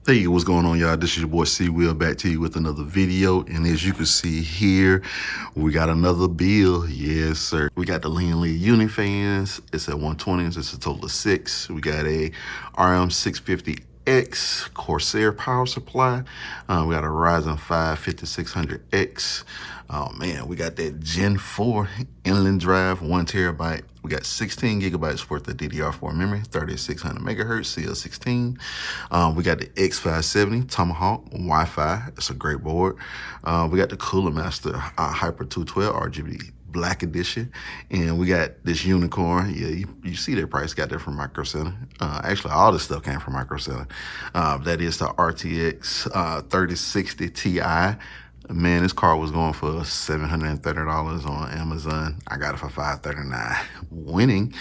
Hey, what's going on, y'all? This is your boy C Will back to you with another video. And as you can see here, we got another build. Yes, sir. We got the Lean Lead unit fans. It's at 120s. It's a total of 6. We got a RM650X Corsair power supply. We got a Ryzen 5 5600X. Oh man, we got that Gen 4 inland drive, 1 terabyte. We got 16 gigabytes worth of DDR4 memory, 3600 megahertz, CL16. We got the X570 Tomahawk Wi-Fi. It's a great board. We got the Cooler Master Hyper 212 RGB Black Edition. And we got this unicorn. Yeah, you see that price, got that from Micro Center. Actually, all this stuff came from Micro Center. That is the RTX 3060 Ti. Man, this car was going for $730 on Amazon. I got it for $539, winning.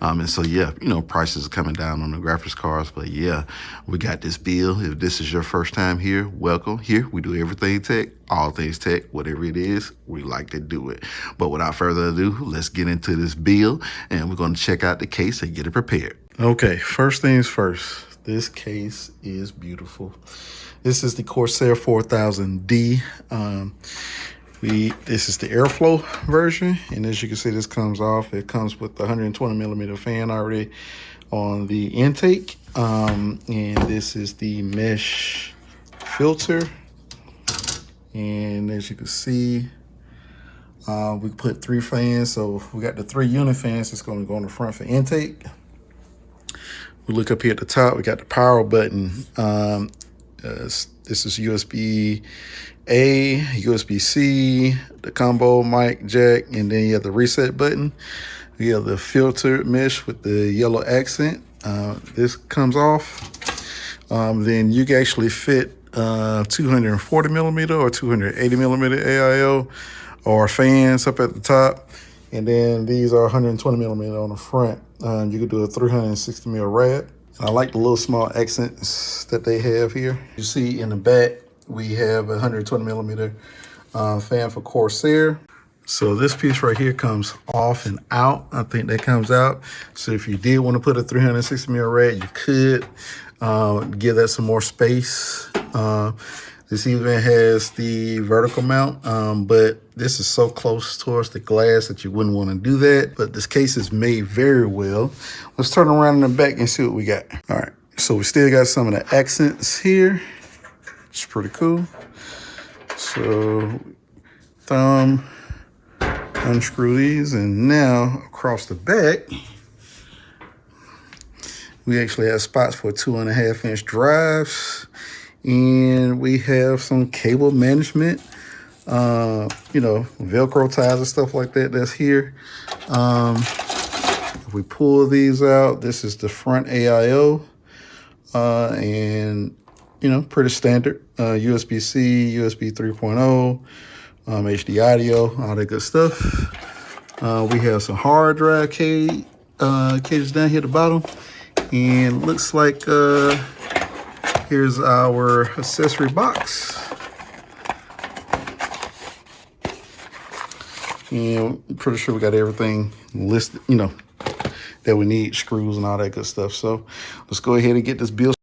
And so, yeah, you know, prices are coming down on the graphics cards. But, yeah, we got this build. If this is your first time here, welcome. Here, we do everything tech, all things tech, whatever it is, we like to do it. But without further ado, let's get into this build, and we're going to check out the case and get it prepared. Okay, first things first. This case is beautiful. This is the Corsair 4000D. This is the airflow version, and as you can see, this comes off. It comes with the 120 millimeter fan already on the intake, and this is the mesh filter. And as you can see, we put 3 fans, so we got the 3 unit fans that's going to go on the front for intake. We look up here at the top, we got the power button. This is USB-A, USB-C, the combo mic jack, and then you have the reset button. You have the filtered mesh with the yellow accent. This comes off. Then you can actually fit 240 millimeter or 280 millimeter AIO or fans up at the top. And then these are 120 millimeter on the front. You could do a 360 mil rad. I like the little small accents that they have here. You see in the back, we have a 120 millimeter fan for Corsair. So this piece right here comes off and out. I think that comes out. So if you did want to put a 360 mil rad, you could give that some more space. This even has the vertical mount, but this is so close towards the glass that you wouldn't want to do that. But this case is made very well. Let's turn around in the back and see what we got. All right, so we still got some of the accents here. It's pretty cool. So unscrew these, and now across the back, we actually have spots for 2.5-inch drives. And we have some cable management, you know, Velcro ties and stuff like that that's here. If we pull these out, this is the front AIO, and, you know, pretty standard. USB-C, USB 3.0, HD audio, all that good stuff. We have some hard drive cages down here at the bottom. And looks like here's our accessory box. And I'm pretty sure we got everything listed, you know, that we need, screws and all that good stuff. So let's go ahead and get this build.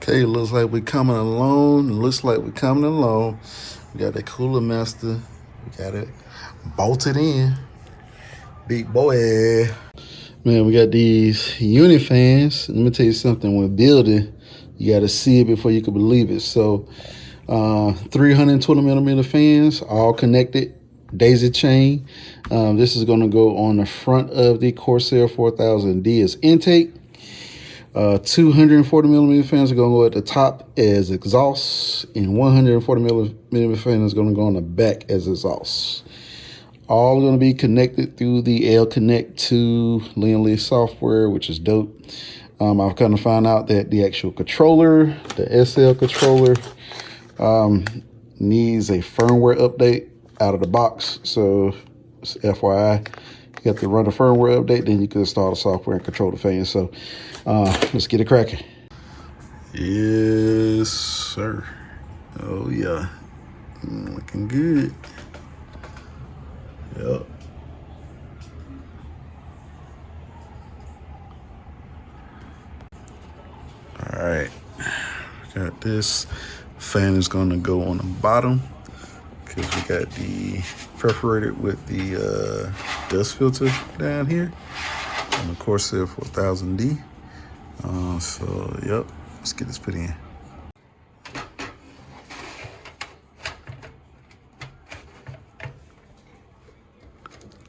Okay, looks like we're coming along. We got that Cooler Master. We got it bolted in. Big boy. Man, we got these unit fans. Let me tell you something. When building, you got to see it before you can believe it. So 320 millimeter fans, all connected, daisy chain. This is going to go on the front of the Corsair 4000D as intake. 240 millimeter fans are going to go at the top as exhaust, and 140 millimeter fan is going to go on the back as exhaust. All going to be connected through the L Connect 2 Lean Lead software, which is dope. I've kind of found out that the actual controller, the SL controller, needs a firmware update out of the box. So FYI, you have to run a firmware update, then you can install the software and control the fan. So let's get it cracking. Yes, sir. Oh yeah, looking good. Yep. All right, got this. Fan is gonna go on the bottom because we got the perforated with the dust filter down here on the Corsair 4000D. So yep, let's get this put in.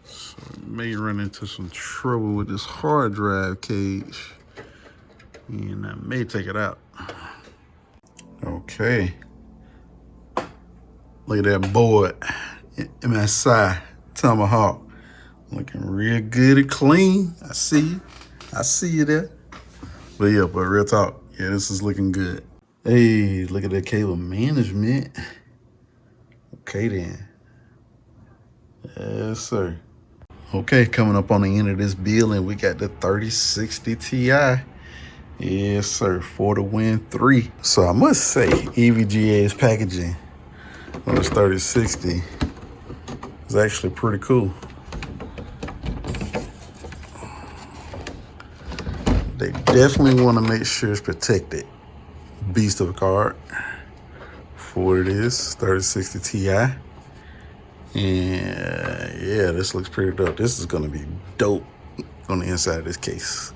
So may run into some trouble with this hard drive cage, and I may take it out. Okay. Look at that board. MSI Tomahawk. Looking real good and clean. I see you. I see you there. But yeah, but real talk. Yeah, this is looking good. Hey, look at that cable management. Okay then. Yes, sir. Okay, coming up on the end of this build, and we got the 3060 Ti. Yes, sir, for the win 3. So I must say, EVGA's packaging on this 3060 is actually pretty cool. They definitely want to make sure it's protected. Beast of a card for what it is, 3060 Ti. And yeah, this looks pretty dope. This is gonna be dope on the inside of this case.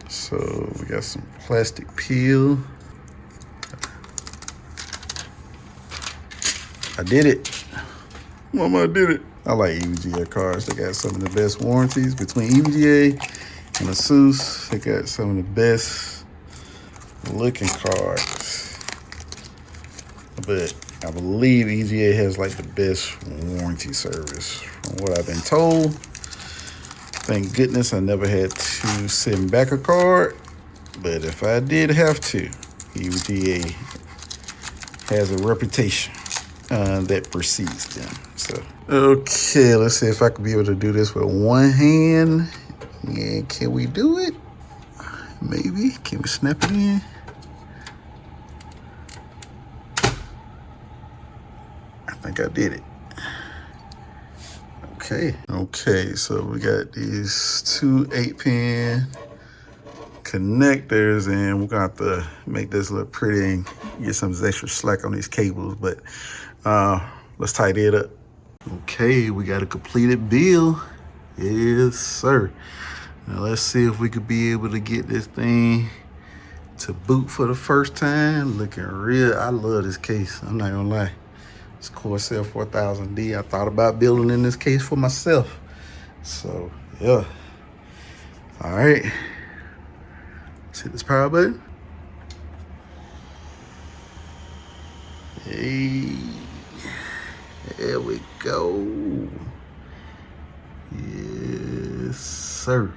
So we got some plastic peel. I did it. Mama, I did it. I like EVGA cards. They got some of the best warranties between EVGA and ASUS. They got some of the best looking cards. But I believe EVGA has like the best warranty service from what I've been told. Thank goodness I never had to send back a card, but if I did have to, EVGA has a reputation that precedes them. So, okay, let's see if I can be able to do this with one hand. Yeah, can we do it? Maybe. Can we snap it in? I think I did it. Okay, so we got these two 8-pin connectors, and we're gonna have to make this look pretty and get some extra slack on these cables, but let's tidy it up. Okay, we got a completed build. Yes, sir. Now let's see if we could be able to get this thing to boot for the first time. Looking real, I love this case, I'm not gonna lie. It's Corsair 4000D. I thought about building in this case for myself. So, yeah. All right. Let's hit this power button. Hey. There we go. Yes, sir.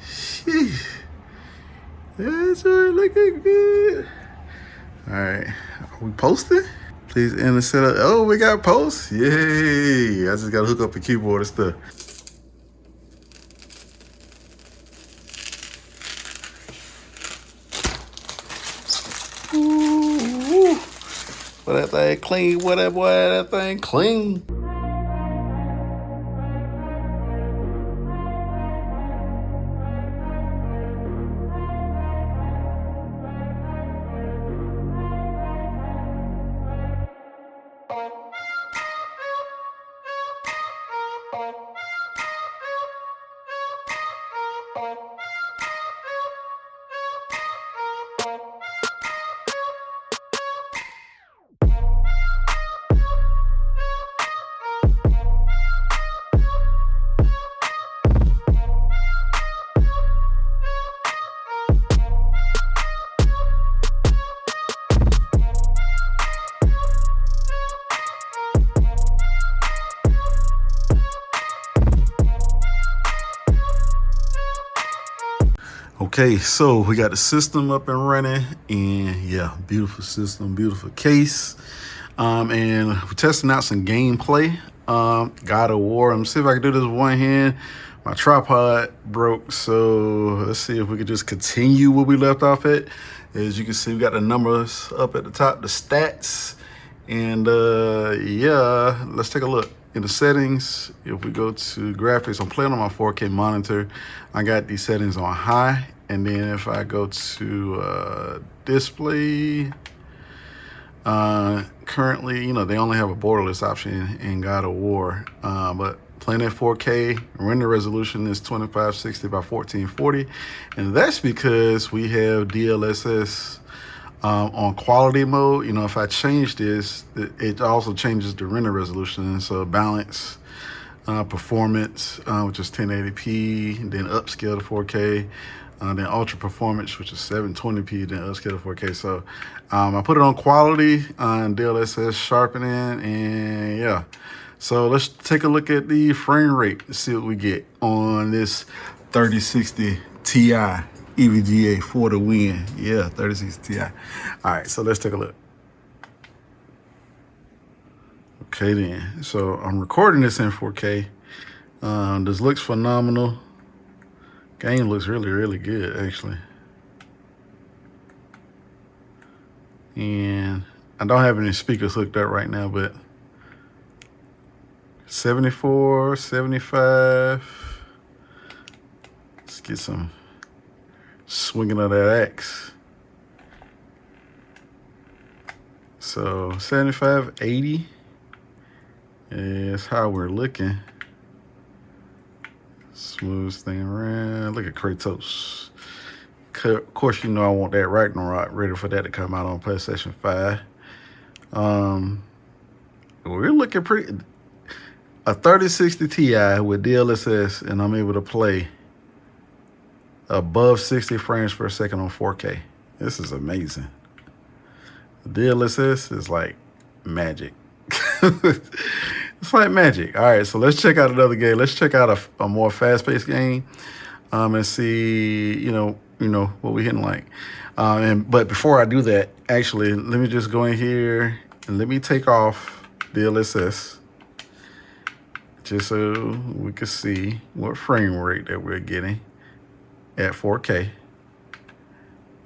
Sheesh. That's right, looking good. All right. Are we posting? Please enter setup. Oh, we got posts. Yay. I just got to hook up the keyboard and stuff. Ooh. Well, that thing clean. What that boy, that thing clean. Okay, so we got the system up and running, and yeah, beautiful system, beautiful case. And we're testing out some gameplay. God of War. I'm gonna see if I can do this with one hand. My tripod broke, so let's see if we can just continue where we left off at. As you can see, we got the numbers up at the top, the stats, and yeah, let's take a look. In the settings, if we go to graphics, I'm playing on my 4K monitor. I got these settings on high, and then if I go to display, currently, you know, they only have a borderless option in God of War, but playing at 4K, render resolution is 2560 by 1440, and that's because we have DLSS on quality mode. You know, if I change this, it also changes the render resolution. So balance, performance, which is 1080p, then upscale to 4K, then ultra performance, which is 720p, then upscale to 4K. So I put it on quality on DLSS sharpening, and yeah. So let's take a look at the frame rate and see what we get on this 3060 Ti EVGA for the win. Yeah, 3060 Ti. All right, so let's take a look. Okay then, so I'm recording this in 4K. This looks phenomenal. Game looks really, really good, actually. And I don't have any speakers hooked up right now, but 74, 75. Let's get some swinging of that axe. So 75, 80 is how we're looking. Smooth thing around. Look at Kratos. Of course, you know I want that Ragnarok ready for that to come out on PlayStation 5. We're looking pretty. A 3060 Ti with DLSS, and I'm able to play above 60 frames per second on 4K. This is amazing. The DLSS is like magic. It's like magic. All right, so let's check out another game. Let's check out a more fast-paced game, and see, you know what we're hitting like. But before I do that, actually, let me just go in here and let me take off DLSS, just so we can see what frame rate that we're getting at 4K.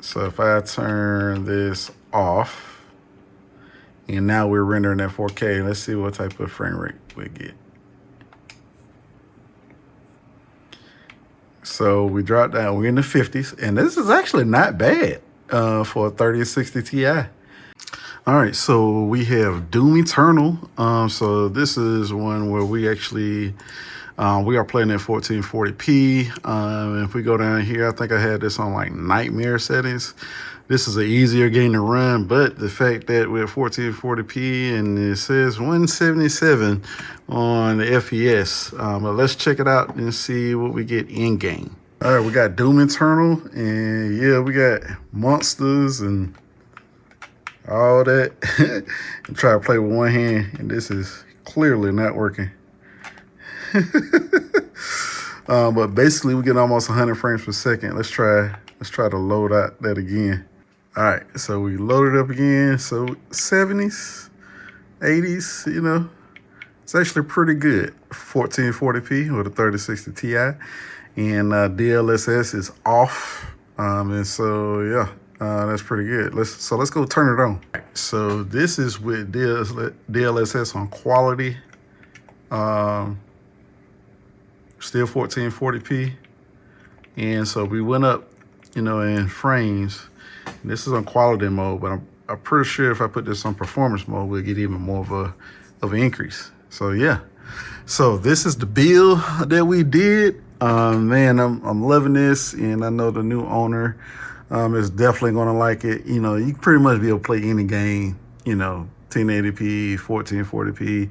So if I turn this off, and now we're rendering at 4K, let's see what type of frame rate we get. So we dropped down, we're in the 50s, and this is actually not bad for a 3060 Ti. All right, so we have Doom Eternal. So this is one where we actually, we are playing at 1440p. If we go down here, I think I had this on like nightmare settings. This is an easier game to run, but the fact that we're at 1440p and it says 177 on the FES. But let's check it out and see what we get in game. All right, we got Doom Eternal, and yeah, we got monsters and all that. And try to play with one hand, and this is clearly not working. But basically, we get almost 100 frames per second. Let's try to load out that again. All right, so we loaded up again. So 70s, 80s, you know, it's actually pretty good. 1440p with a 3060 Ti, and DLSS is off. And so yeah, that's pretty good. Let's go turn it on. So this is with DLSS on quality. Still 1440p, and so we went up, you know, in frames. This is on quality mode, but I'm pretty sure if I put this on performance mode, we'll get even more of an increase. So yeah, so this is the build that we did. Man, I'm loving this, and I know the new owner is definitely gonna like it. You know, you can pretty much be able to play any game, you know, 1080p, 1440p.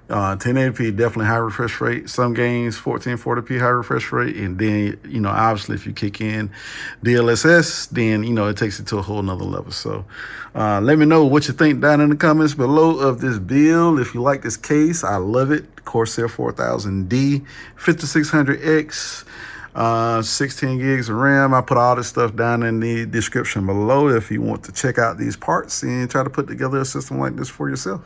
1080p definitely high refresh rate. Some games 1440p high refresh rate, and then, you know, obviously if you kick in DLSS, then, you know, it takes it to a whole nother level. So let me know what you think down in the comments below of this build. If you like this case, I love it. Corsair 4000D 5600X. 16 gigs of RAM. I put all this stuff down in the description below if you want to check out these parts and try to put together a system like this for yourself.